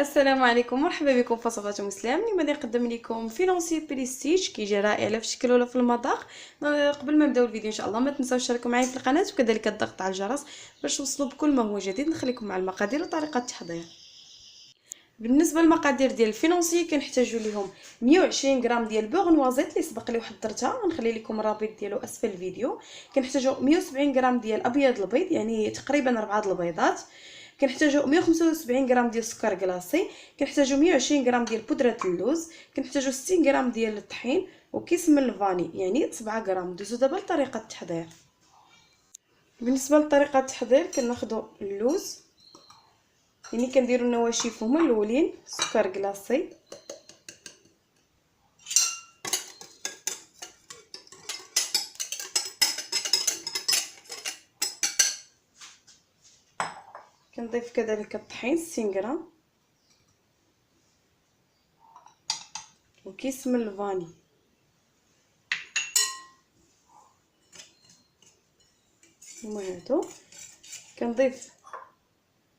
السلام عليكم، مرحبا بكم في وصفات مسلم. اليوم غادي نقدم لكم فينونسي بريستيج كيجي رائع لا في الشكل ولا في المذاق. قبل ما نبداو الفيديو ان شاء الله ما تنساوش تشتركوا معايا في القناه وكذلك الضغط على الجرس باش توصلوا بكل ما هو جديد. نخليكم مع المقادير وطريقه التحضير. بالنسبه للمقادير ديال الفينونسي كنحتاجوا ليهم 120 غرام ديال بوغ نوازيت اللي سبق لي وحضرتها، غنخلي لكم الرابط ديالو اسفل الفيديو. كنحتاجوا 170 غرام ديال ابيض البيض، يعني تقريبا 4 البيضات. كنحتاجوا 175 غرام ديال السكر كلاصي، كنحتاجوا 120 غرام ديال بودره اللوز، كنحتاجوا 60 غرام ديال الطحين وكيس من الفاني يعني 7 غرام. ندوزو دابا لطريقه التحضير. بالنسبه لطريقه التحضير كناخذوا اللوز، يعني كنديروا النواشف هما الاولين، سكر كلاصي، كنضيف كذلك الطحين 60 غرام وكيس من الفاني. هما هادو. كنضيف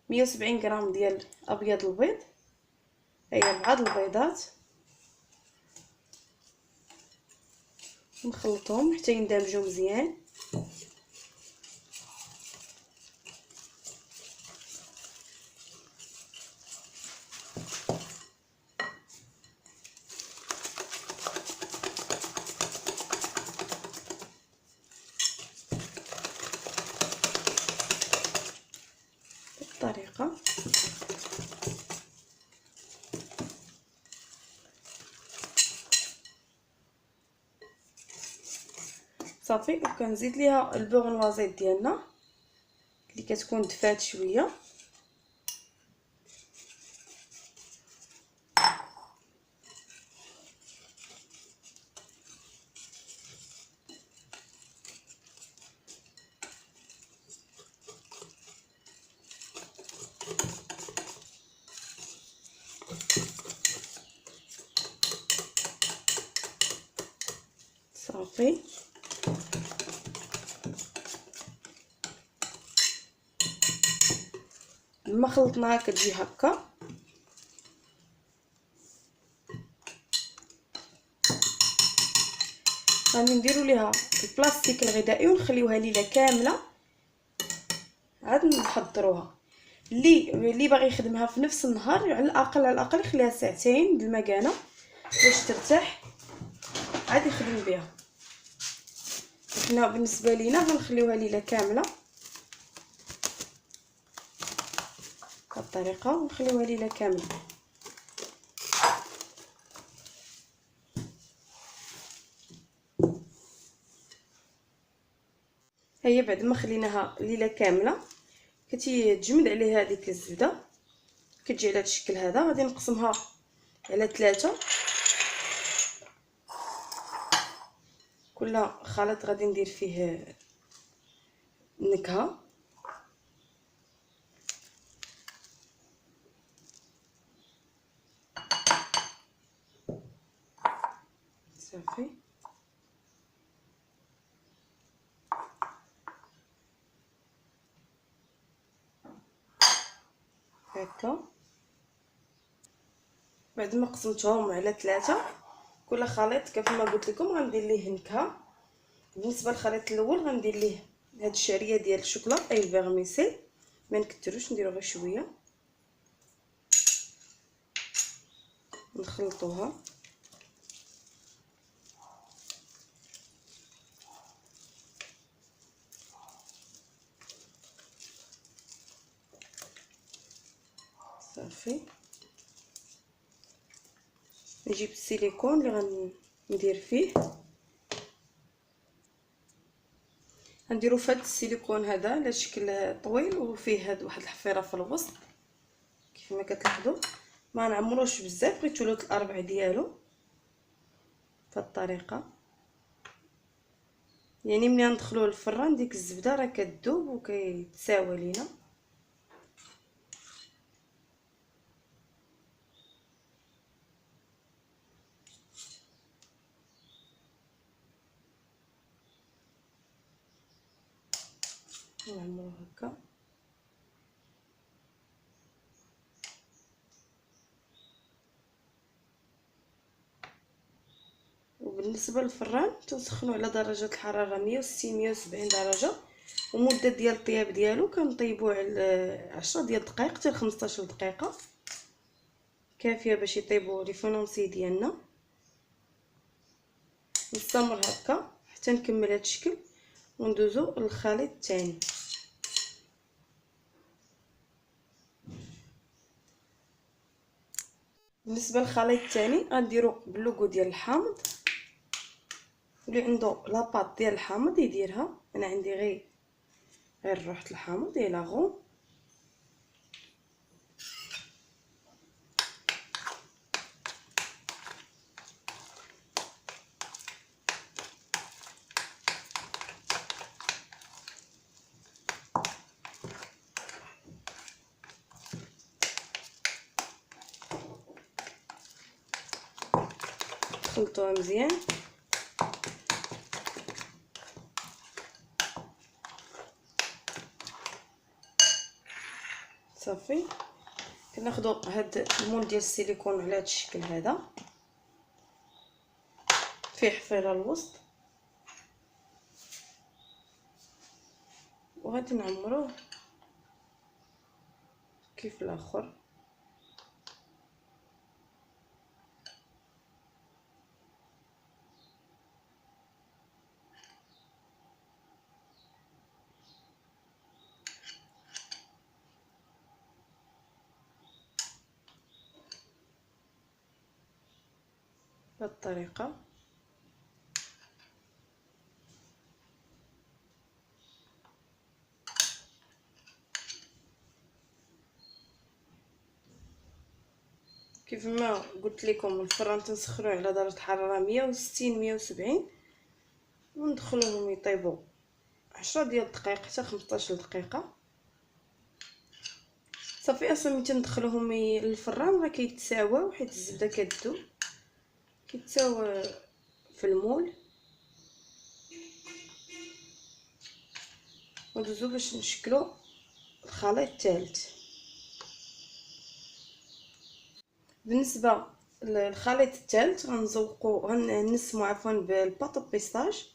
170 غرام ديال ابيض البيض، هي 4 البيضات، نخلطهم حتى يندمجوا مزيان. بالطريقه صافي. وكنزيد ليها البوغ نوازيت ديالنا اللي كتكون دفات شويه، صافي. لما خلطناها كتجي هكا. غادي نديرو ليها البلاستيك الغذائي ونخليوها ليله كامله عاد نحضروها. اللي باغي يخدمها في نفس النهار على الاقل يخليها ساعتين بالمكانه باش ترتاح عاد يخدم بها. حنا بالنسبه لينا غنخليوها ليله كامله بهذه الطريقه، ونخليوها ليله كامله. هي بعد ما خليناها ليله كامله كتجمد عليها هذيك الزبده، كتجي على هذا الشكل هذا. غادي نقسمها على 3، كل خليط غادي ندير فيه نكهه. صافي هكا. بعد ما قسمتهم على 3 كل خليط كيف ما قلت لكم غندير ليه نكهه. بالنسبه للخليط الاول غندير ليه هاد الشعريه ديال الشوكولا اي الفيرميسيل، ما نكثروش، نديرو غير شويه نخلطوها. صافي. نجيب السيليكون اللي غندير فيه، غنديرو في هذا السيليكون هذا على شكل طويل وفيه هاد واحد الحفيره في الوسط كيف ما كتلاحظوا. ما نعمروش بزاف، غير ثلث الاربع ديالو بهذه الطريقه. يعني ملي ندخلوه للفران ديك الزبده راه كتذوب وكيتساوى لينا. نعملو هكا. بالنسبه للفران تنسخنوا على درجه الحراره 160 170 درجه، ومده ديال الطياب ديالو كنطيبوه على 10 ديال الدقائق حتى 15 دقيقه كافيه باش يطيبوا لي فونونسي ديالنا. نستمر هكا حتى نكمل هذا الشكل وندوزو للخليط الثاني. بالنسبه للخليط الثاني غنديرو باللوغو ديال الحامض، اللي عنده لاباط ديال الحامض يديرها. انا عندي غير روحه الحامض هي لاغو. خلطوها مزيان. صافي كناخذوا هاد المول ديال السيليكون على هاد الشكل هذا، فيه حفيره الوسط، وغادي نعمروه كيف الاخر. بهذه الطريقه. كيف ما قلت لكم الفران تنسخنوه على درجه الحراره 160 170 وندخلوهم يطيبوا 10 ديال الدقائق حتى 15 دقيقه. صافي اصلا ملي تندخلوهم للفران راه كيتساواو حيت الزبده كتذوب، كيتساوى في المول. وندوزو باش نشكلو الخليط الثالث. بالنسبه للخليط الثالث غنسمو بالباطو بيستاج.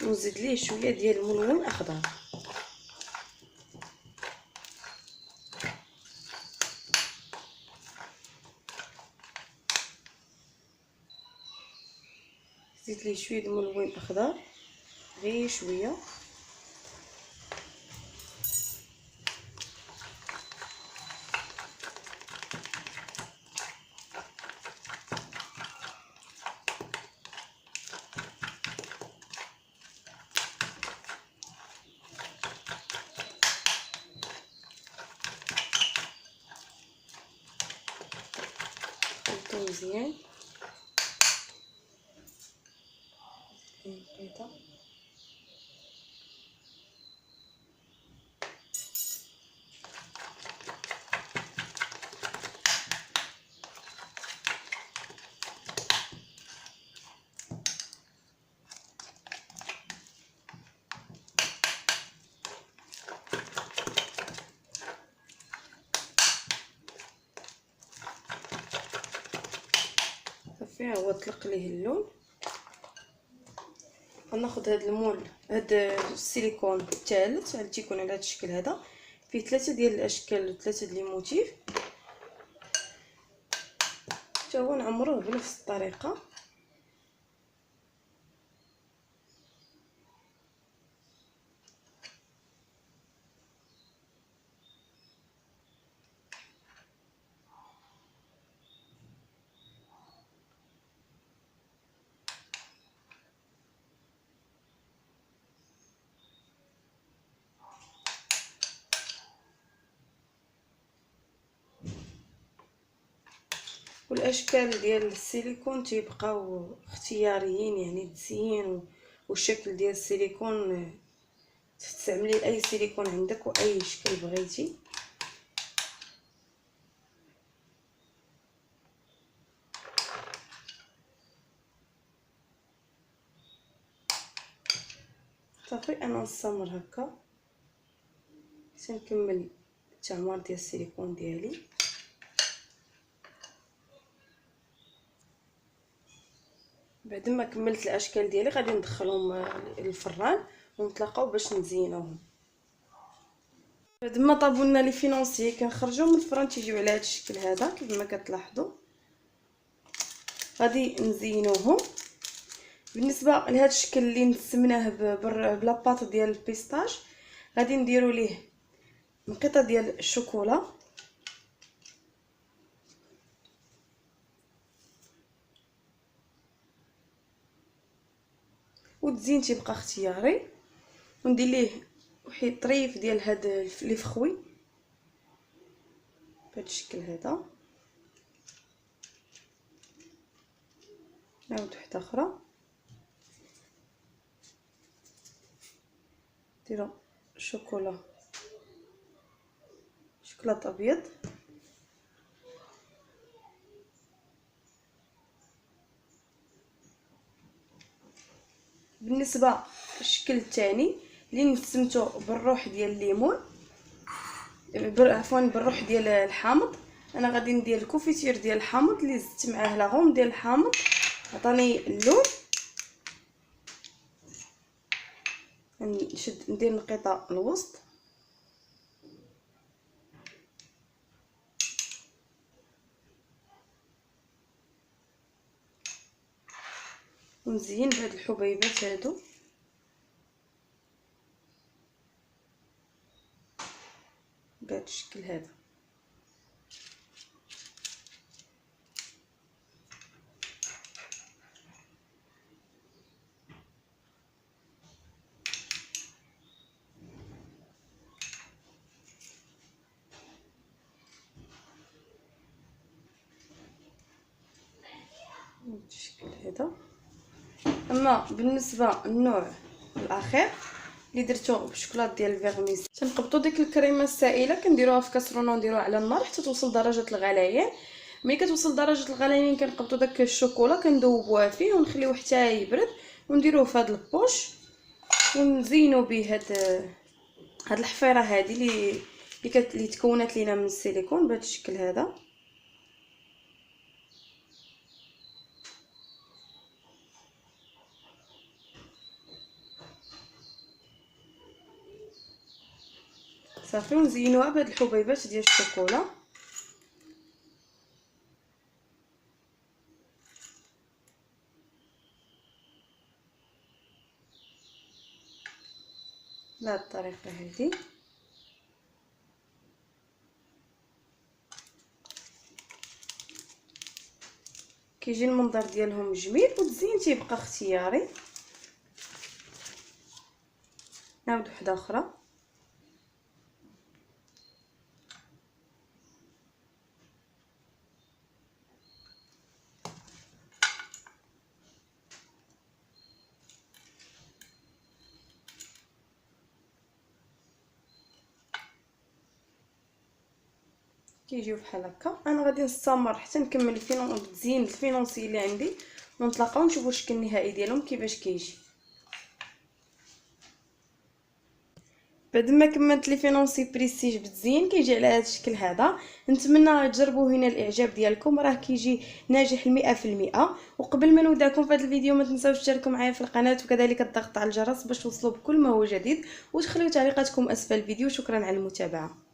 ونزيد ليه شويه ديال الملون اخضر. زيد ليه شويه د الملون اخضر غير شويه. خلطو مزيان. بيضه صافي هو طلق ليه اللون. غناخذ هذا المول، هذا السيليكون الثالث اللي تيكون على هذا الشكل هذا، فيه 3 ديال الاشكال و3 ديال لي موتيف، حتى هو نعمروه بنفس الطريقه. والاشكال ديال السيليكون تيبقاو اختياريين، يعني التزيين والشكل ديال السيليكون تستعملي اي سيليكون عندك واي شكل بغيتي. صافي انا نستمر هكا حتى نكمل التعمار ديال السيليكون ديالي. بعد ما كملت الاشكال ديالي غادي ندخلهم للفران ونتلاقاو باش نزينوهم. بعد ما طابوا لنا لي فينونسي كنخرجوا من الفران تيجيو على هذا الشكل هذا كيف ما كتلاحظوا. غادي نزينوهم. بالنسبه لهذا الشكل اللي نسمناه بلاطاط ديال البيستاش غادي نديروا ليه نقطه ديال الشوكولا والتزيين تيبقى اختياري، وندير ليه واحد طريف ديال هاد لي فخوي بهذا الشكل هذا. نعاود وحده اخرى نديرو شوكولا شوكولاط ابيض. بالنسبه للشكل الثاني اللي نسمتو بالروح ديال الليمون عفوا بالروح ديال الحامض، انا غادي ندير الكوفيتير ديال الحامض اللي زدت معاه لاغوم ديال الحامض عطاني اللون. نشد ندير نقيطه الوسط ونزين بهاد الحبيبات هادو بهذا الشكل هذا. بالشكل هذا. اما بالنسبه للنوع الاخير اللي درتو بالشوكولاط ديال الفيرميس تنقبطوا ديك الكريمه السائله كنديروها في كاسرونه ونديروها على النار حتى توصل درجه الغليان. ملي كتوصل درجه الغليان كنقبطوا داك الشوكولا كندوبوها فيه ونخليوه حتى يبرد ونديروه في هذا البوش ونزينوا به هاد الحفيره هذه اللي تكونت لينا من السيليكون بهذا الشكل هذا. صافي ونزينوها بهاد الحبيبات ديال الشوكولا. بهاد الطريقه هذه كيجي المنظر ديالهم جميل والتزيين تيبقى اختياري. نعاود وحده اخرى. كيجيو بحال هكا. انا غادي نستمر حتى نكمل تزيين الفينونسي اللي عندي ونتلاقاو نشوفوا الشكل النهائي ديالهم كيفاش كيجي. بعد ما كملت لي فينونسي بريستيج بالتزيين كيجي على هذا الشكل هذا. نتمنى تجربوا هنا الاعجاب ديالكم، راه كيجي ناجح 100%. وقبل ما نودعكم في هذا الفيديو ما تنساوش تشتركوا معايا في القناه وكذلك الضغط على الجرس باش توصلوا بكل ما هو جديد وتخليو تعليقاتكم اسفل الفيديو. شكرا على المتابعه.